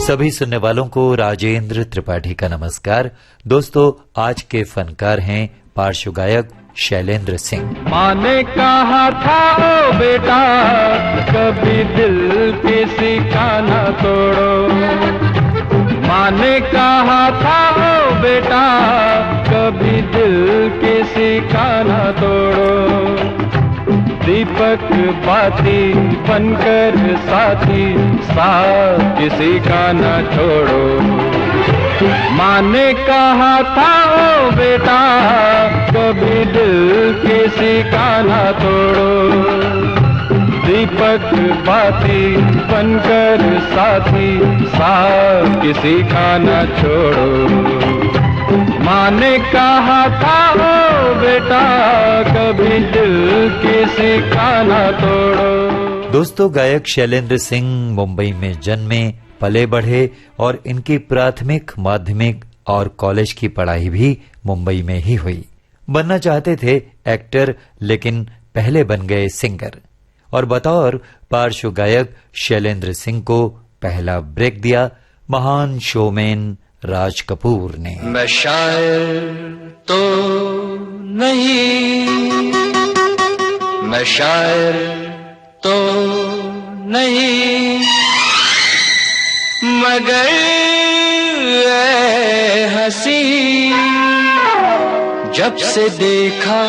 सभी सुनने वालों को राजेंद्र त्रिपाठी का नमस्कार। दोस्तों, आज के फनकार हैं पार्श्व गायक शैलेंद्र सिंह। माँ ने कहा था ओ बेटा, कभी दिल किसी का न तोड़ो। माँ ने कहा था ओ बेटा, कभी दिल किसी का न तोड़ो। दीपक बाती बनकर साथी, साथ किसी का न छोड़ो। माँ ने कहा था ओ बेटा, कभी दिल किसी का न तोड़ो। दीपक बाती बनकर साथी, साथ किसी का न छोड़ो। माँ ने कहा था ओ बेटा, कभी दिल किसी का न तोड़ो। दोस्तों, गायक शैलेंद्र सिंह मुंबई में जन्मे, पले बढ़े और इनकी प्राथमिक, माध्यमिक और कॉलेज की पढ़ाई भी मुंबई में ही हुई। बनना चाहते थे एक्टर, लेकिन पहले बन गए सिंगर। और बतौर पार्श्व गायक शैलेंद्र सिंह को पहला ब्रेक दिया महान शोमैन राज कपूर ने। मैं शायर तो नहीं, मैं शायर तो नहीं, मगर ऐ हंसी, जब से देखा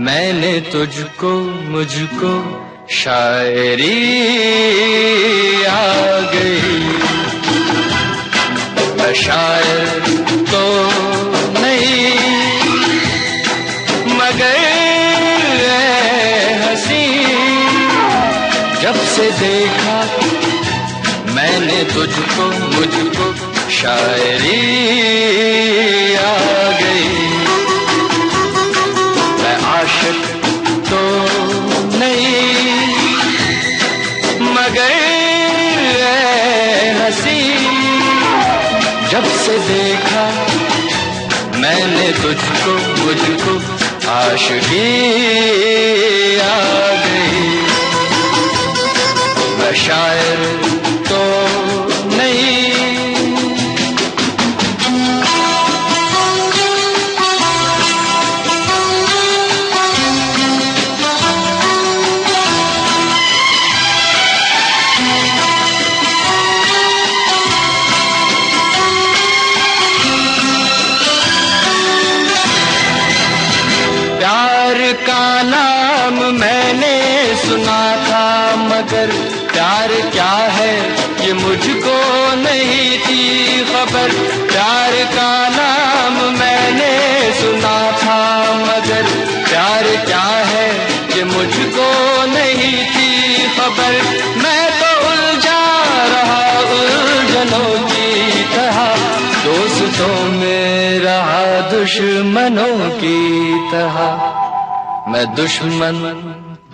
मैंने तुझको, मुझको शायरी आ गई। मैं शायर तो नहीं, मगर ऐ हंसी, जब से देखा मैंने तुझको, मुझको शायरी आ गई। मैं आशिक तो नहीं, मगर ऐ हंसी, जब से देखा मैंने तुझको, मुझको आशिकी आ गई। मैं शायर तो नहीं। प्यार का नाम मैंने सुना था, मगर प्यार क्या है ये मुझको नहीं थी खबर। प्यार का नाम मैंने सुना था, मगर प्यार क्या है ये मुझको नहीं थी खबर। मैं तो उलझा रहा उलझनों की तरह, दोस्तों में रहा दुश्मनों की तरह। मैं दुश्मन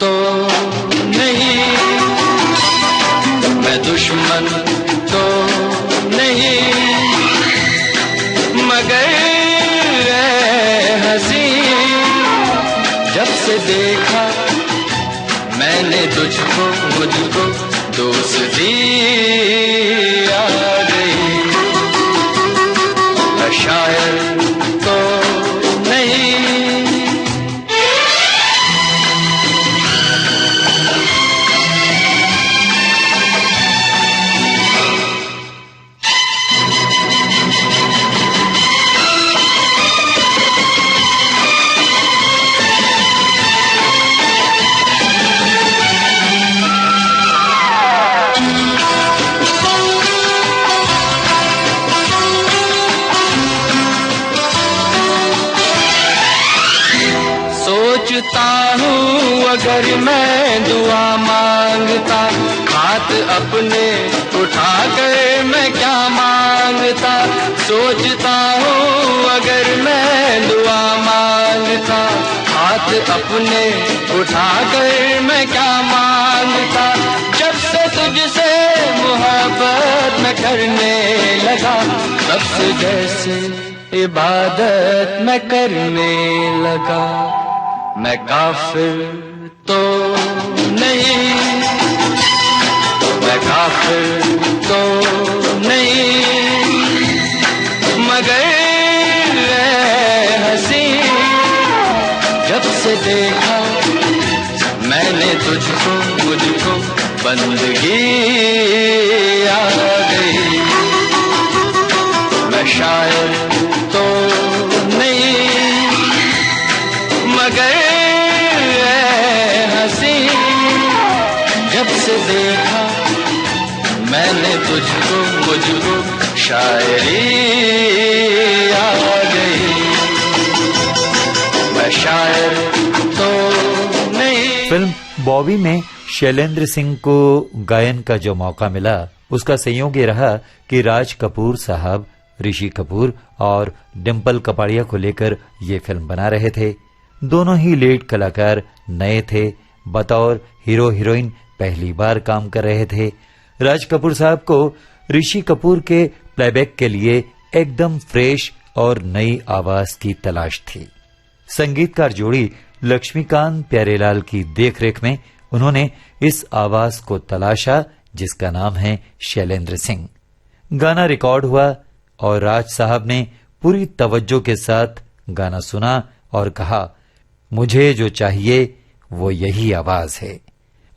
तो नहीं, मैं दुश्मन तो नहीं, मगर ऐ हंसी, जब से देखा मैंने तुझको, मुझको दोस्ती आ गई। मैं शायर तो नहीं। सोचता हूँ अगर मैं दुआ मांगता, हाथ अपने उठा कर मैं क्या मांगता। सोचता हूँ अगर मैं दुआ मांगता, हाथ अपने उठा कर मैं क्या मांगता। जब से तुझसे मोहब्बत मैं करने लगा, तब से जैसे इबादत मैं करने लगा। मैं काफिर तो नहीं, मैं काफिर तो बंदगी आ गई। मैं शायर तो नहीं मगर ऐ हंसी, जब से देखा मैंने तुझको मुझको शायरी आ गई। मैं शायर तो नहीं। फिल्म बॉबी में शैलेंद्र सिंह को गायन का जो मौका मिला, उसका संयोग ये रहा कि राज कपूर साहब ऋषि कपूर और डिम्पल कपाड़िया को लेकर ये फिल्म बना रहे थे। दोनों ही लीड कलाकार नए थे, बतौर हीरो हीरोइन पहली बार काम कर रहे थे। राज कपूर साहब को ऋषि कपूर के प्लेबैक के लिए एकदम फ्रेश और नई आवाज की तलाश थी। संगीतकार जोड़ी लक्ष्मीकांत प्यारेलाल की देखरेख में उन्होंने इस आवाज को तलाशा, जिसका नाम है शैलेंद्र सिंह। गाना रिकॉर्ड हुआ और राज साहब ने पूरी तवज्जो के साथ गाना सुना और कहा, मुझे जो चाहिए वो यही आवाज है।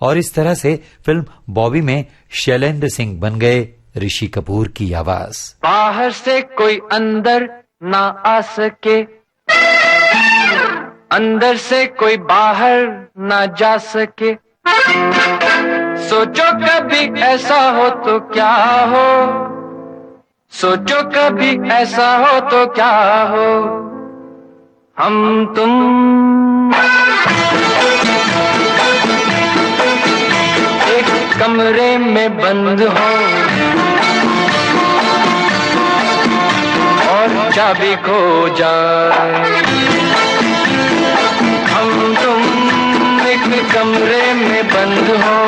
और इस तरह से फिल्म बॉबी में शैलेंद्र सिंह बन गए ऋषि कपूर की आवाज। बाहर से कोई अंदर ना आ सके, अंदर से कोई बाहर ना जा सके। सोचो कभी ऐसा हो तो क्या हो, सोचो कभी ऐसा हो तो क्या हो। हम तुम एक कमरे में बंद हो और चाबी खो जाए। हम तुम एक कमरे में बंद हो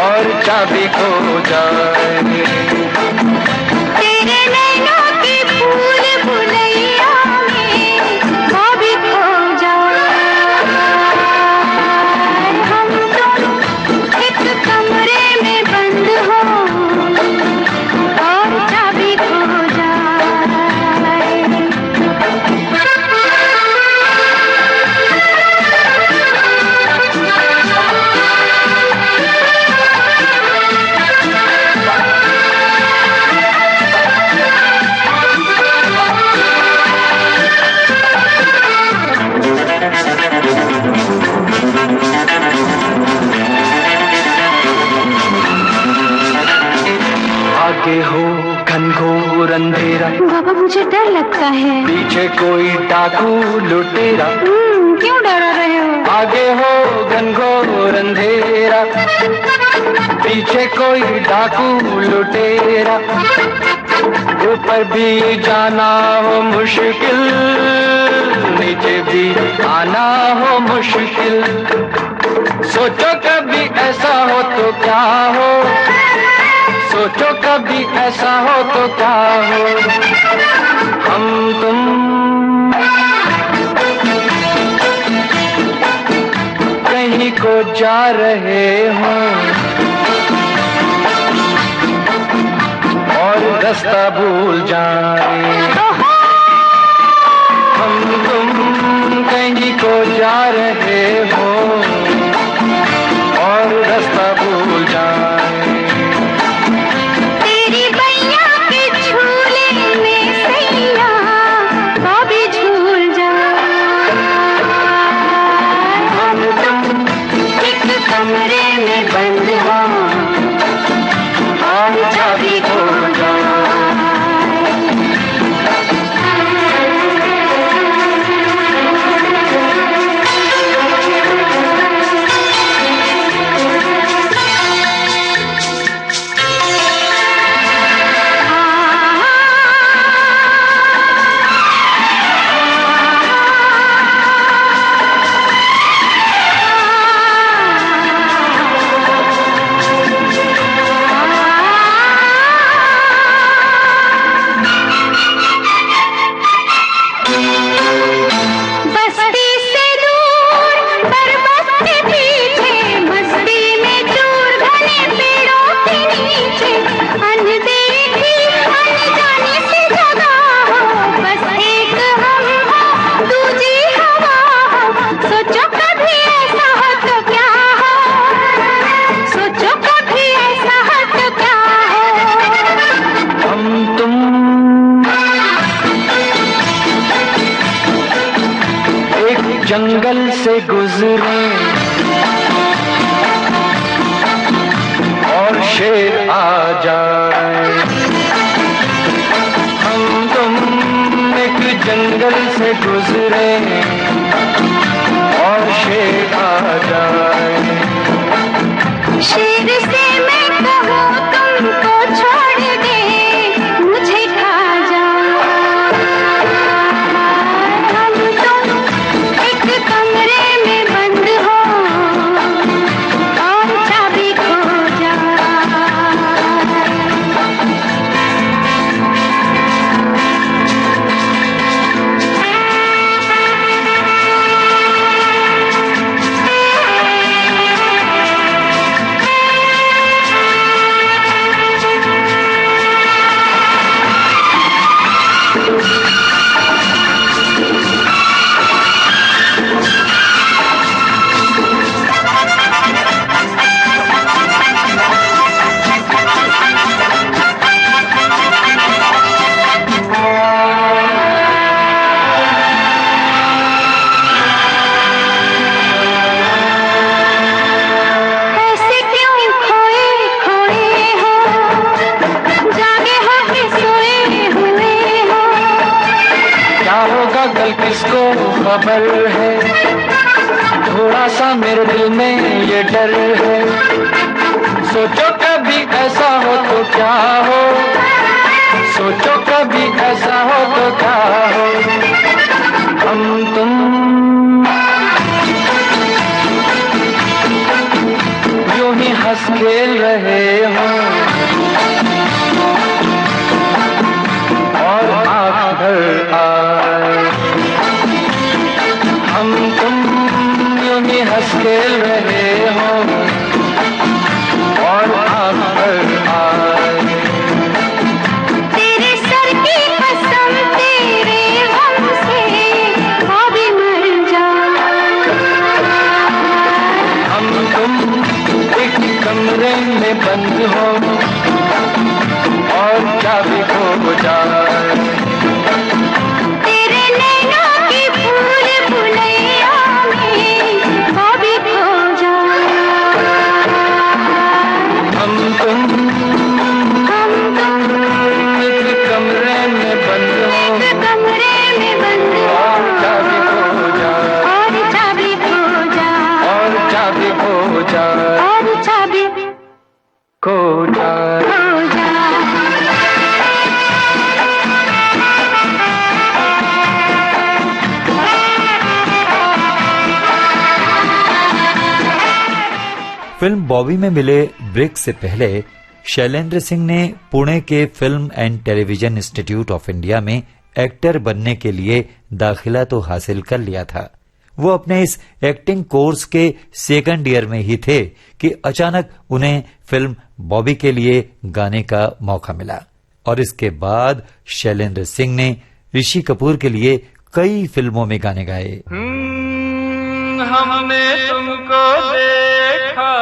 और चाबी खो जाए। तेरे नैनों की फूल भुलैया में बॉबी खो जाए। हम तुम एक कमरे में बंद हो और चाबी खो जाए। आगे हो घनघोर अंधेरा, बाबा मुझे डर लगता है। पीछे कोई डाकू लुटेरा। क्यों डरा रहे हो? आगे हो घनघोर अंधेरा, पीछे कोई डाकू लुटेरा। ऊपर भी जाना हो मुश्किल, नीचे भी आना हो मुश्किल। सोचो कभी ऐसा हो तो क्या हो, सोचो कभी ऐसा हो तो क्या हो। हम तुम कहीं को जा रहे हो और रास्ता भूल जाए। हम तुम कहीं को जा रहे हो और रास्ता भूल जाए। तेरी बैया के झूले में सैया बॉबी झूल जाए। हम तुम एक कमरे में बंद हो और चाबी खो जाए। गुजरे और शेर आ जाए। हम तुम एक जंगल से गुजरे और शेर आ जाए। शेर से मैं कहूँ तुमको छोड़ दे, मुझे खा जाए। हम तुम एक कमरे में बंद हो और चाबी खो जाए। ऐसे क्यों खोए खोए हो, जागे हो कि सोए हुए हो। क्या होगा कल किसको खबर है, थोड़ा सा मेरे दिल में ये डर है। सोचो कभी ऐसा हो तो क्या हो, सोचो कभी ऐसा हो तो क्या हो। हम तुम यूं ही हंस खेल रहे हो और आँख भर आए। हम तुम यूं ही हंस खेल रहे हो और आँख भर आए। तेरे सर की कसम तेरे गम से अभी मर जाए। हम तुम एक कमरे में बंद हो और चाबी खो जाए। तेरे नैनों की भूल भुलैया में अभी खो जाए। हम तुम एक कमरे में बंद हो एक कमरे में बंद हो और चाबी खो जाए। और चाबी खो जाए। और चाबी खो जाए। और चाबी खो जाए। खो जाए। फिल्म बॉबी में मिले ब्रेक से पहले शैलेंद्र सिंह ने पुणे के film and television institute of India में एक्टर बनने के लिए दाखिला तो हासिल कर लिया था। वो अपने इस एक्टिंग कोर्स के सेकंड ईयर में ही थे कि अचानक उन्हें फिल्म बॉबी के लिए गाने का मौका मिला और इसके बाद शैलेंद्र सिंह ने ऋषि कपूर के लिए कई फिल्मों में गाने गाए। हमने तुमको देखा,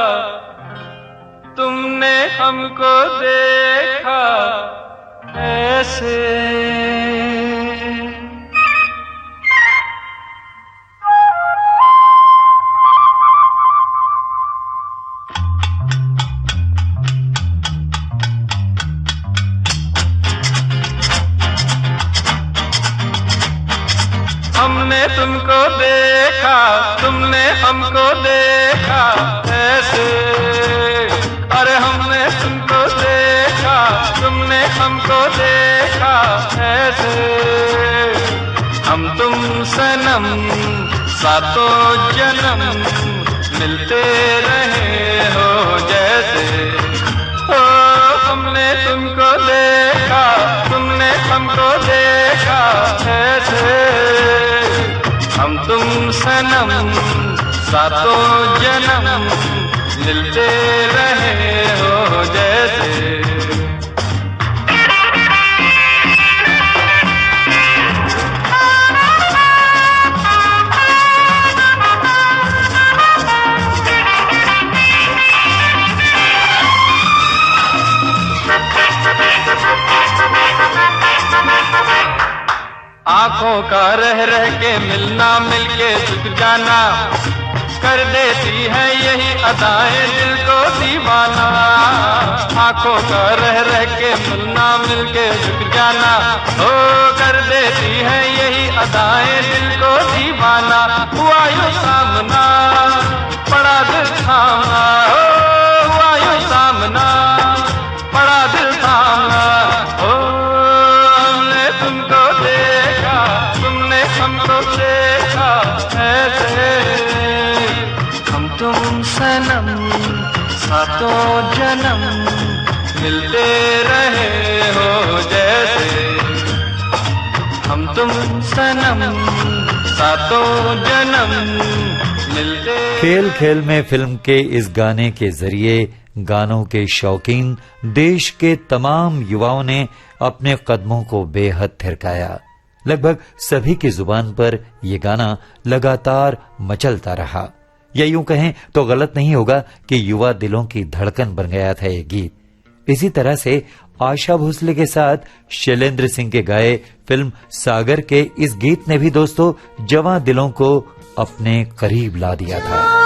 तुमने हमको देखा ऐसे। हमने तुमको देखा, तुमने हमको देखा ऐसे। अरे हमने तुमको देखा, तुमने हमको देखा ऐसे। हम तुम सनम सातों जन्म मिलते रहे हो जैसे। ओ हमने तुमको देखा, तुमने हमको देखा ऐसे। हम तुम सनम सातों जन्म मिलते रहे हो जैसे। आंखों का रह रह के मिलना, मिलके झुक जाना, कर देती है यही अदाएं दिल को दीवाना। आंखों का रह रह के मिलना, मिलके झुक जाना, ओ कर देती है यही अदाएं दिल को दीवाना। हुआ यूं सामना, पड़ा दिल थामा, ओ हुआ यूं सामना, पड़ा दिल थामा। ओ हमने तुमको देखा, तुमने हमको देखा, ऐसे हम तुम सनम सातों जन्म मिलते रहे हो जैसे। हम तुम सनम सातों जन्म मिलते। खेल खेल में फिल्म के इस गाने के जरिए गानों के शौकीन देश के तमाम युवाओं ने अपने कदमों को बेहद थिरकाया। लगभग सभी की जुबान पर यह गाना लगातार मचलता रहा। या यूं कहें तो गलत नहीं होगा कि युवा दिलों की धड़कन बन गया था ये गीत। इसी तरह से आशा भोसले के साथ शैलेंद्र सिंह के गाए फिल्म सागर के इस गीत ने भी दोस्तों जवां दिलों को अपने करीब ला दिया था।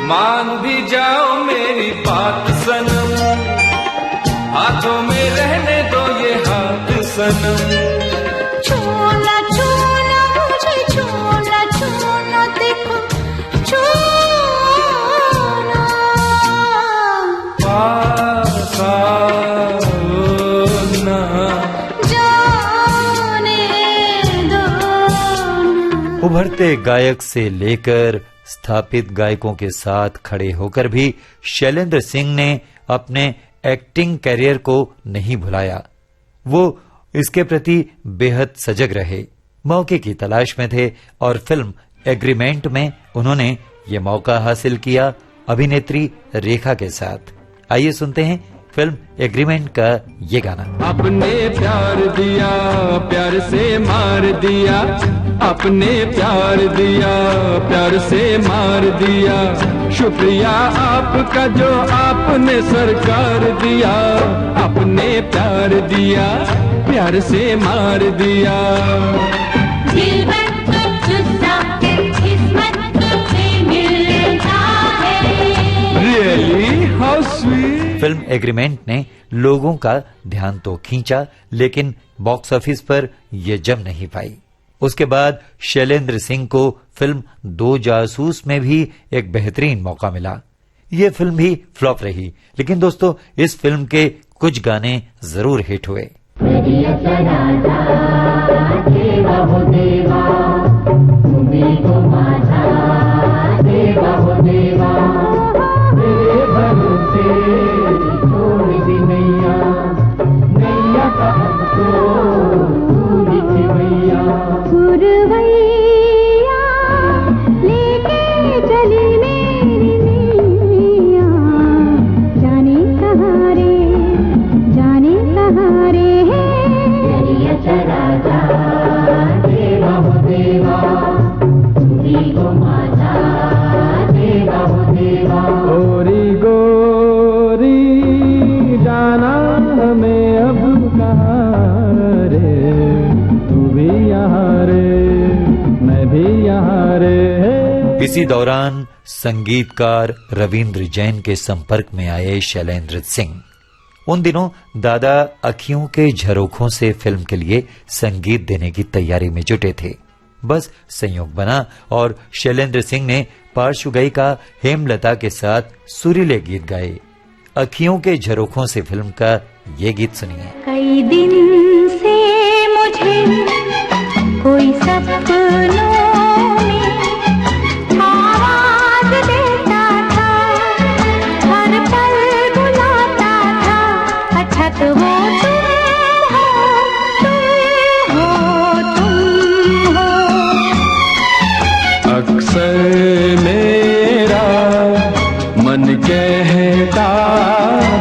मान भी जाओ मेरी बात सनम, हाथों में रहने दो ये हाथ सनम। छूना छूना मुझे छूना छूना देखो छूना। पास आओ ना, जाने दो ना। उभरते गायक से लेकर स्थापित गायकों के साथ खड़े होकर भी शैलेंद्र सिंह ने अपने एक्टिंग कैरियर को नहीं भुलाया। वो इसके प्रति बेहद सजग रहे, मौके की तलाश में थे और फिल्म एग्रीमेंट में उन्होंने ये मौका हासिल किया अभिनेत्री रेखा के साथ। आइए सुनते हैं फिल्म एग्रीमेंट का ये गाना। अपने प्यार दिया, प्यार से मार दिया, अपने प्यार दिया, प्यार से मार दिया। शुक्रिया आपका जो आपने सरकार दिया, अपने प्यार दिया, प्यार से मार दिया। Really? How sweet? Film agreement ने लोगों का ध्यान तो खींचा, लेकिन बॉक्स ऑफिस पर यह जम नहीं पाई। उसके बाद शैलेंद्र सिंह को फिल्म दो जासूस में भी एक बेहतरीन मौका मिला। यह फिल्म भी फ्लॉप रही, लेकिन दोस्तों इस फिल्म के कुछ गाने जरूर हिट हुए। इसी दौरान संगीतकार रविंद्र जैन के संपर्क में आए शैलेंद्र सिंह। उन दिनों दादा अखियों के झरोखों से फिल्म के लिए संगीत देने की तैयारी में जुटे थे। बस संयोग बना और शैलेंद्र सिंह ने पार्श्व गायिका हेमलता के साथ सुरीले गीत गाए। अखियों के झरोखों से फिल्म का ये गीत सुनिए। कई दिन से मुझे कोई सपनों में आवाज देता था, हर पल बुलाता था, अच्छा तो वो तुम हो, तुम हो, तुम हो। अक्सर मेरा मन कहता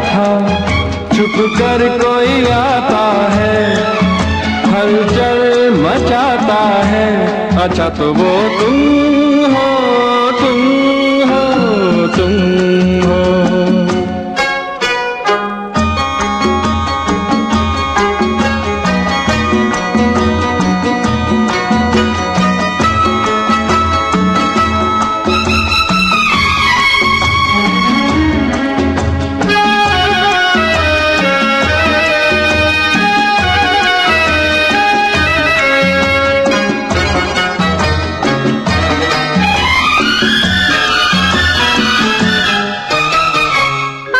था, छुप कर कोई आता है, हलचल मचाता है, अच्छा तो वो तुम हो, तुम हो, तुम हो।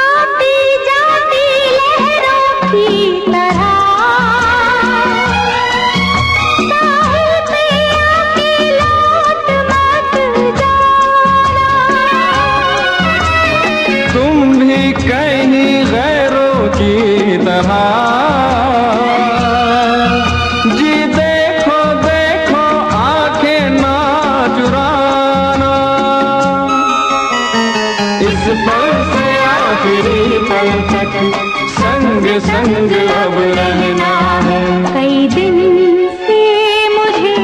आती जाती लहरों की तरह साहिल पे आके लौट मत जाना। तुम भी कहीं गैरों की तरह जी देखो देखो आंखें ना चुराना, इस पल से आखिरी पल तक संग संग अब रहना है। कई दिन से मुझे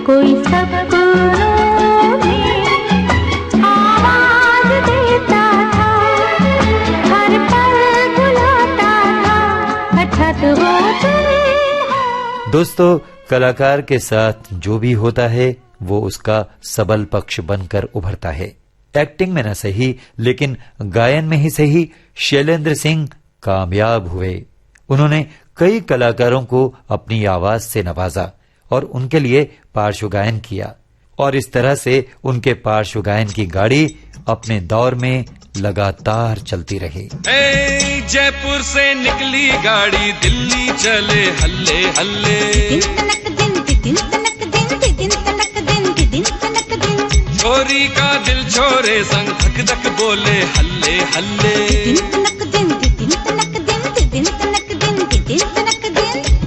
कोई सपनों में आवाज देता था, हर पल बुलाता था, अच्छा तो वो तुम हो। दोस्तों, कलाकार के साथ जो भी होता है वो उसका सबल पक्ष बनकर उभरता है। एक्टिंग में न सही लेकिन गायन में ही सही शैलेंद्र सिंह कामयाब हुए। उन्होंने कई कलाकारों को अपनी आवाज से नवाजा और उनके लिए पार्श्व गायन किया और इस तरह से उनके पार्श्व गायन की गाड़ी अपने दौर में लगातार चलती रही। ए, जयपुर से निकली गाड़ी दिल्ली चले हल्ले हल्ले, छोरी का दिल छोरे संग धक धक बोले हल्ले हल्ले।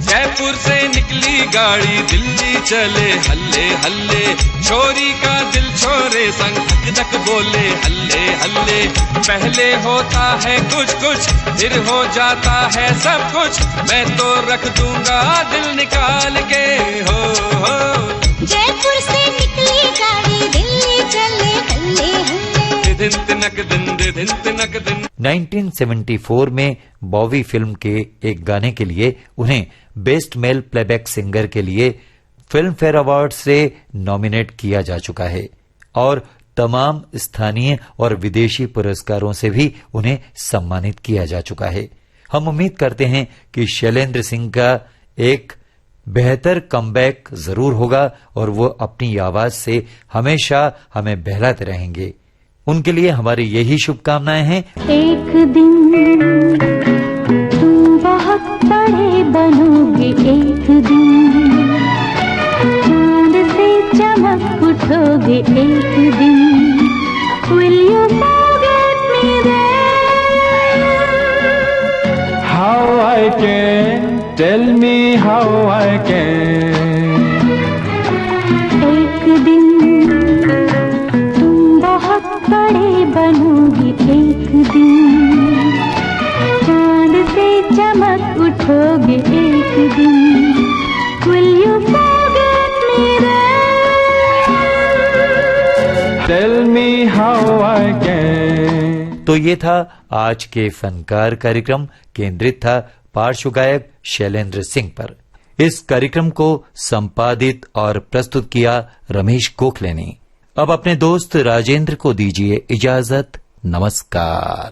जयपुर से निकली गाड़ी दिल्ली चले हल्ले हल्ले, छोरी का दिल छोरे संग धक धक बोले हल्ले हल्ले। पहले होता है कुछ कुछ फिर हो जाता है सब कुछ, मैं तो रख दूंगा दिल निकाल के हो। जयपुर से निकली गाड़ी दिल्ली चले हल्ले हल्ले। दिन तिनक दिन दिन तिनक दिन। 1974 में बॉबी फिल्म के एक गाने के लिए उन्हें बेस्ट मेल प्लेबैक सिंगर के लिए फिल्म फेयर अवार्ड से नॉमिनेट किया जा चुका है और तमाम स्थानीय और विदेशी पुरस्कारों से भी उन्हें सम्मानित किया जा चुका है। हम उम्मीद करते हैं कि शैलेंद्र सिंह का एक बेहतर कमबैक जरूर होगा और वो अपनी आवाज से हमेशा हमें बहलाते रहेंगे। उनके लिए हमारी यही शुभकामनाएं हैं। एक दिन तुम बहुत बड़े बनोगे, एक दिन चांद से चमक उठोगे, एक दिन will you forget me then? How I can, tell me how I can. एक दिन तुम बहुत बड़े बनोगे, एक दिन चांद से चमक उठोगे, एक दिन will you forget me then? Tell me how I can. तो ये था आज के फनकार कार्यक्रम, केंद्रित था पार्श्व गायक शैलेंद्र सिंह पर। इस कार्यक्रम को संपादित और प्रस्तुत किया रमेश गोखले ने। अब अपने दोस्त राजेंद्र को दीजिए इजाजत। नमस्कार।